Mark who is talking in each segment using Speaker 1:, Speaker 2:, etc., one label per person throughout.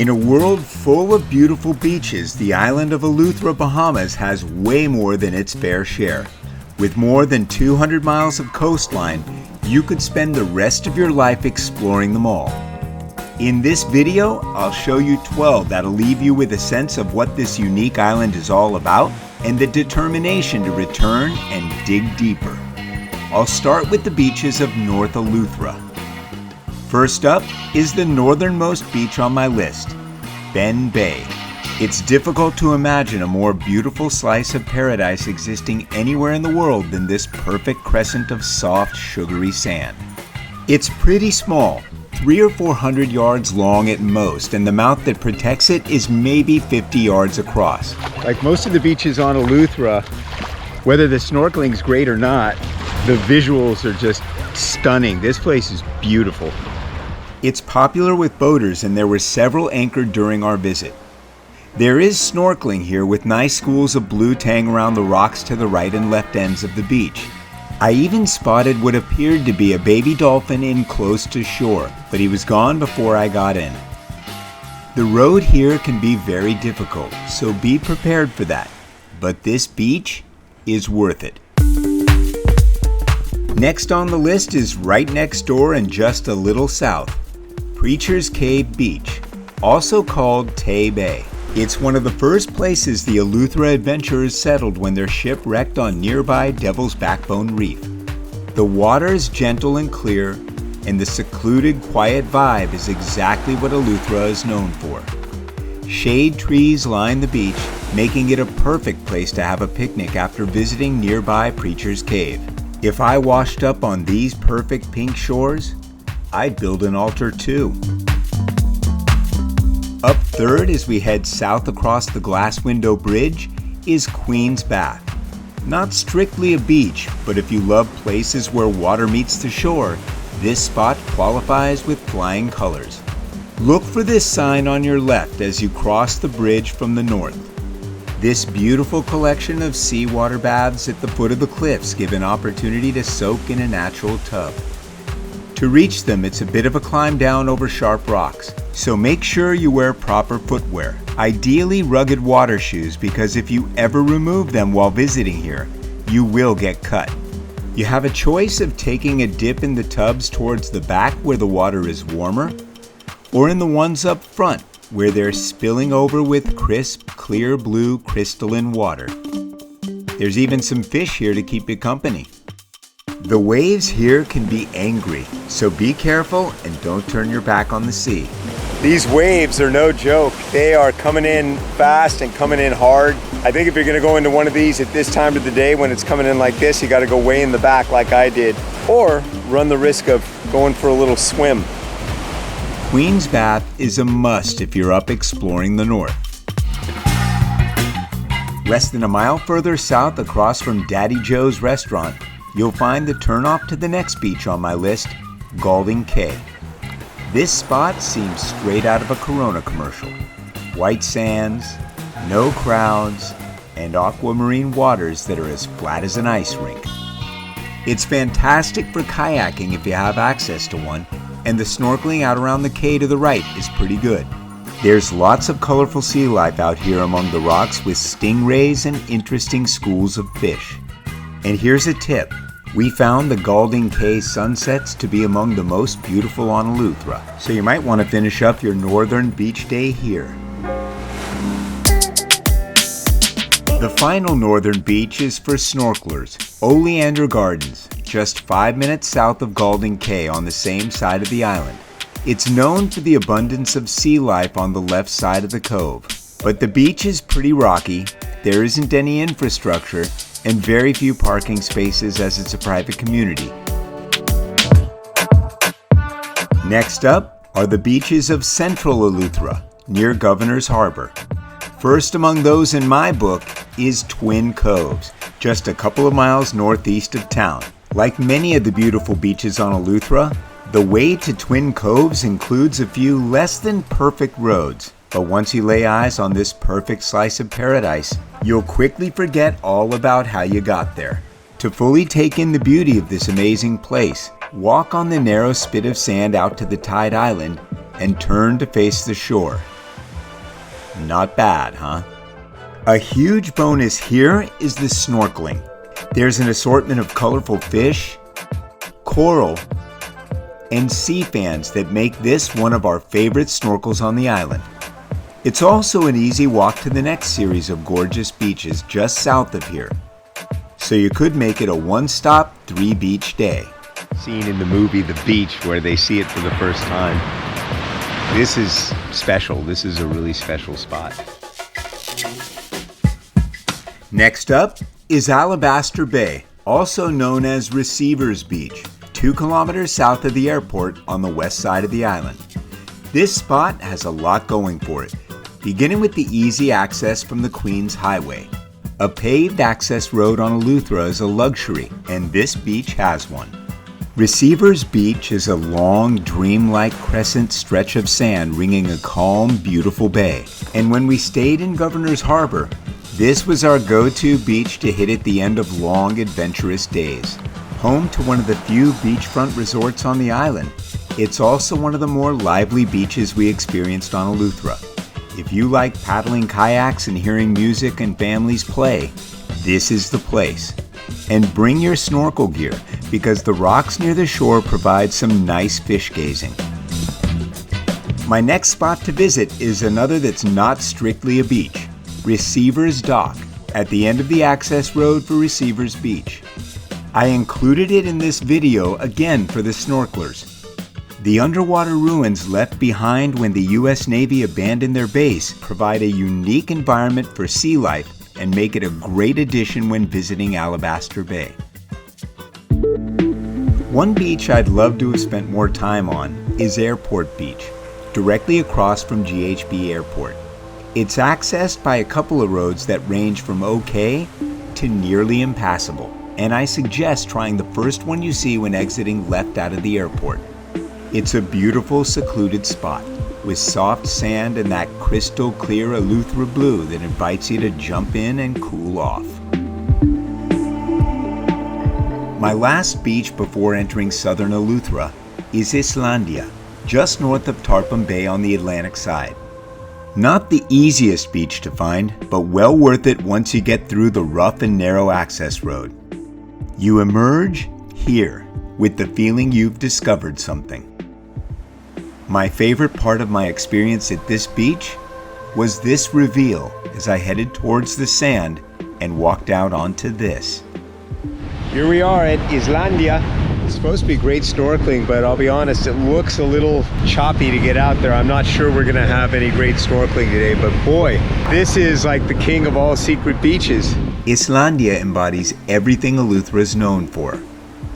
Speaker 1: In a world full of beautiful beaches, the island of Eleuthera, Bahamas has way more than its fair share. With more than 200 miles of coastline, you could spend the rest of your life exploring them all. In this video, I'll show you 12 that'll leave you with a sense of what this unique island is all about and the determination to return and dig deeper. I'll start with the beaches of North Eleuthera. First up is the northernmost beach on my list, Ben Bay. It's difficult to imagine a more beautiful slice of paradise existing anywhere in the world than this perfect crescent of soft, sugary sand. It's pretty small, 300 or 400 yards long at most, and the mount that protects it is maybe 50 yards across. Like most of the beaches on Eleuthera, whether the snorkeling's great or not, the visuals are just stunning. This place is beautiful. It's popular with boaters, and there were several anchored during our visit. There is snorkeling here with nice schools of blue tang around the rocks to the right and left ends of the beach. I even spotted what appeared to be a baby dolphin in close to shore, but he was gone before I got in. The road here can be very difficult, so be prepared for that. But this beach is worth it. Next on the list is right next door and just a little south, Preacher's Cave Beach, also called Tay Bay. It's one of the first places the Eleuthera adventurers settled when their ship wrecked on nearby Devil's Backbone Reef. The water is gentle and clear, and the secluded, quiet vibe is exactly what Eleuthera is known for. Shade trees line the beach, making it a perfect place to have a picnic after visiting nearby Preacher's Cave. If I washed up on these perfect pink shores, I'd build an altar too. Up third as we head south across the Glass Window Bridge is Queen's Bath. Not strictly a beach, but if you love places where water meets the shore, this spot qualifies with flying colors. Look for this sign on your left as you cross the bridge from the north. This beautiful collection of seawater baths at the foot of the cliffs give an opportunity to soak in a natural tub. To reach them, it's a bit of a climb down over sharp rocks, so make sure you wear proper footwear, ideally rugged water shoes, because if you ever remove them while visiting here, you will get cut. You have a choice of taking a dip in the tubs towards the back where the water is warmer, or in the ones up front where they're spilling over with crisp, clear blue crystalline water. There's even some fish here to keep you company. The waves here can be angry, so be careful and don't turn your back on the sea. These waves are no joke. They are coming in fast and coming in hard. I think if you're gonna go into one of these at this time of the day when it's coming in like this, you gotta go way in the back like I did, or run the risk of going for a little swim. Queen's Bath is a must if you're up exploring the north. Less than a mile further south across from Daddy Joe's restaurant, you'll find the turnoff to the next beach on my list, Galding Cay. This spot seems straight out of a Corona commercial. White sands, no crowds, and aquamarine waters that are as flat as an ice rink. It's fantastic for kayaking if you have access to one, and the snorkeling out around the cay to the right is pretty good. There's lots of colorful sea life out here among the rocks with stingrays and interesting schools of fish. And here's a tip. We found the Galding Cay sunsets to be among the most beautiful on Eleuthera, so you might want to finish up your northern beach day here. The final northern beach is for snorkelers, Oleander Gardens, just 5 minutes south of Galding Cay on the same side of the island. It's known for the abundance of sea life on the left side of the cove, but the beach is pretty rocky, there isn't any infrastructure, and very few parking spaces as it's a private community. Next up are the beaches of Central Eleuthera, near Governor's Harbor. First among those in my book is Twin Coves, just a couple of miles northeast of town. Like many of the beautiful beaches on Eleuthera, the way to Twin Coves includes a few less than perfect roads. But once you lay eyes on this perfect slice of paradise, you'll quickly forget all about how you got there. To fully take in the beauty of this amazing place, walk on the narrow spit of sand out to the tide island and turn to face the shore. Not bad, huh? A huge bonus here is the snorkeling. There's an assortment of colorful fish, coral, and sea fans that make this one of our favorite snorkels on the island. It's also an easy walk to the next series of gorgeous beaches just south of here. So you could make it a one-stop, three-beach day. Seen in the movie The Beach, where they see it for the first time. This is special. This is a really special spot. Next up is Alabaster Bay, also known as Receivers Beach, 2 kilometers south of the airport on the west side of the island. This spot has a lot going for it, beginning with the easy access from the Queens Highway. A paved access road on Eleuthera is a luxury, and this beach has one. Receivers Beach is a long, dreamlike crescent stretch of sand ringing a calm, beautiful bay. And when we stayed in Governor's Harbor, this was our go-to beach to hit at the end of long, adventurous days. Home to one of the few beachfront resorts on the island, it's also one of the more lively beaches we experienced on Eleuthera. If you like paddling kayaks and hearing music and families play, this is the place. And bring your snorkel gear, because the rocks near the shore provide some nice fish gazing. My next spot to visit is another that's not strictly a beach, Receivers Dock, at the end of the access road for Receivers Beach. I included it in this video again for the snorkelers. The underwater ruins left behind when the US Navy abandoned their base provide a unique environment for sea life and make it a great addition when visiting Alabaster Bay. One beach I'd love to have spent more time on is Airport Beach, directly across from GHB Airport. It's accessed by a couple of roads that range from okay to nearly impassable, and I suggest trying the first one you see when exiting left out of the airport. It's a beautiful, secluded spot with soft sand and that crystal clear Eleuthera blue that invites you to jump in and cool off. My last beach before entering southern Eleuthera is Islandia, just north of Tarpon Bay on the Atlantic side. Not the easiest beach to find, but well worth it once you get through the rough and narrow access road. You emerge here with the feeling you've discovered something. My favorite part of my experience at this beach was this reveal as I headed towards the sand and walked out onto this. Here we are at Islandia. It's supposed to be great snorkeling, but I'll be honest, it looks a little choppy to get out there. I'm not sure we're gonna have any great snorkeling today, but boy, this is like the king of all secret beaches. Islandia embodies everything Eleuthera is known for,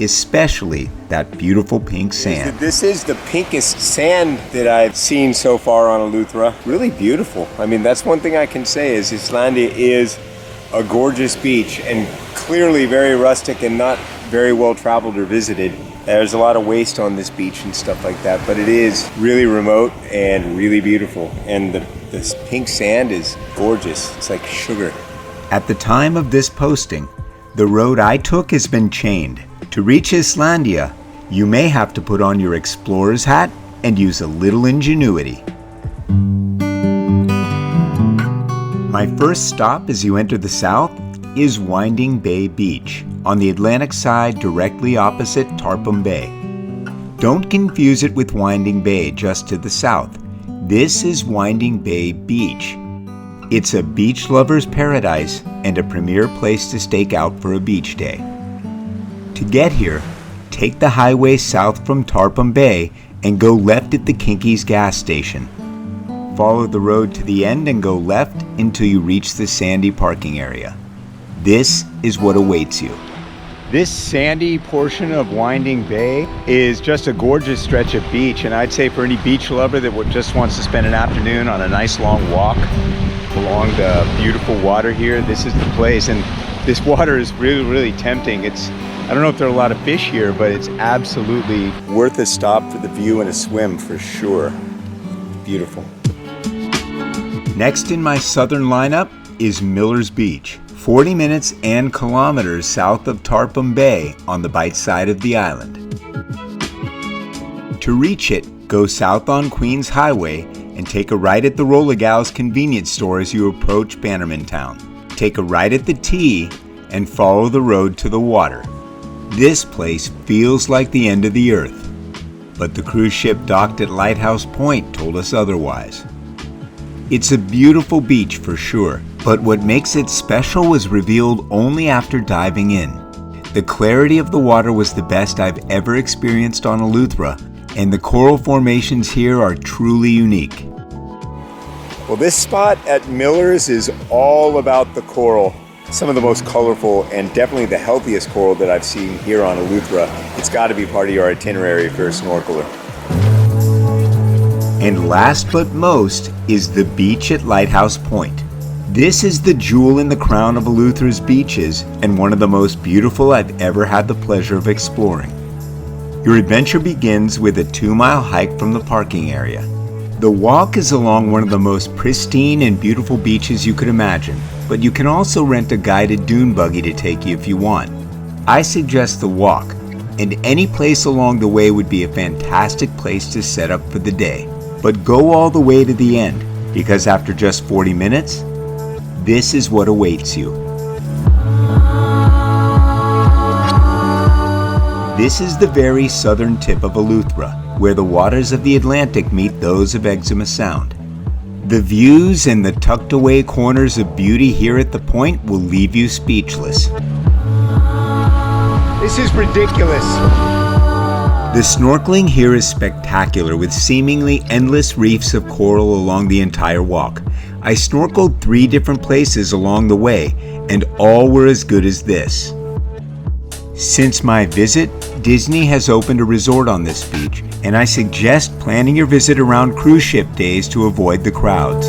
Speaker 1: especially that beautiful pink sand. This is the pinkest sand that I've seen so far on Eleuthera. Really beautiful. I mean, that's one thing I can say is Islandia is a gorgeous beach and clearly very rustic and not very well traveled or visited. There's a lot of waste on this beach and stuff like that, but it is really remote and really beautiful. And this pink sand is gorgeous. It's like sugar. At the time of this posting, the road I took has been chained. To reach Islandia, you may have to put on your explorer's hat and use a little ingenuity. My first stop as you enter the south is Winding Bay Beach, on the Atlantic side directly opposite Tarpon Bay. Don't confuse it with Winding Bay just to the south. This is Winding Bay Beach. It's a beach lover's paradise and a premier place to stake out for a beach day. To get here, take the highway south from Tarpon Bay and go left at the Kinky's gas station. Follow the road to the end and go left until you reach the sandy parking area. This is what awaits you. This sandy portion of Winding Bay is just a gorgeous stretch of beach, and I'd say for any beach lover that just wants to spend an afternoon on a nice long walk along the beautiful water here, this is the place. And this water is really, really tempting. I don't know if there are a lot of fish here, but it's absolutely worth a stop for the view and a swim for sure. Beautiful. Next in my southern lineup is Miller's Beach, 40 minutes and kilometers south of Tarpon Bay on the Bight side of the island. To reach it, go south on Queens Highway and take a right at the Roller Gals convenience store as you approach Bannerman Town. Take a right at the T and follow the road to the water. This place feels like the end of the earth, but the cruise ship docked at Lighthouse Point told us otherwise. It's a beautiful beach for sure, but what makes it special was revealed only after diving in. The clarity of the water was the best I've ever experienced on Eleuthera, and the coral formations here are truly unique. Well, this spot at Miller's is all about the coral. Some of the most colorful and definitely the healthiest coral that I've seen here on Eleuthera. It's got to be part of your itinerary if you're a snorkeler. And last but most is the beach at Lighthouse Point. This is the jewel in the crown of Eleuthera's beaches and one of the most beautiful I've ever had the pleasure of exploring. Your adventure begins with a 2-mile hike from the parking area. The walk is along one of the most pristine and beautiful beaches you could imagine, but you can also rent a guided dune buggy to take you if you want. I suggest the walk, and any place along the way would be a fantastic place to set up for the day. But go all the way to the end, because after just 40 minutes, this is what awaits you. This is the very southern tip of Eleuthera, where the waters of the Atlantic meet those of Eczema Sound. The views and the tucked away corners of beauty here at the point will leave you speechless. This is ridiculous. The snorkeling here is spectacular with seemingly endless reefs of coral along the entire walk. I snorkeled 3 different places along the way, and all were as good as this. Since my visit, Disney has opened a resort on this beach, and I suggest planning your visit around cruise ship days to avoid the crowds.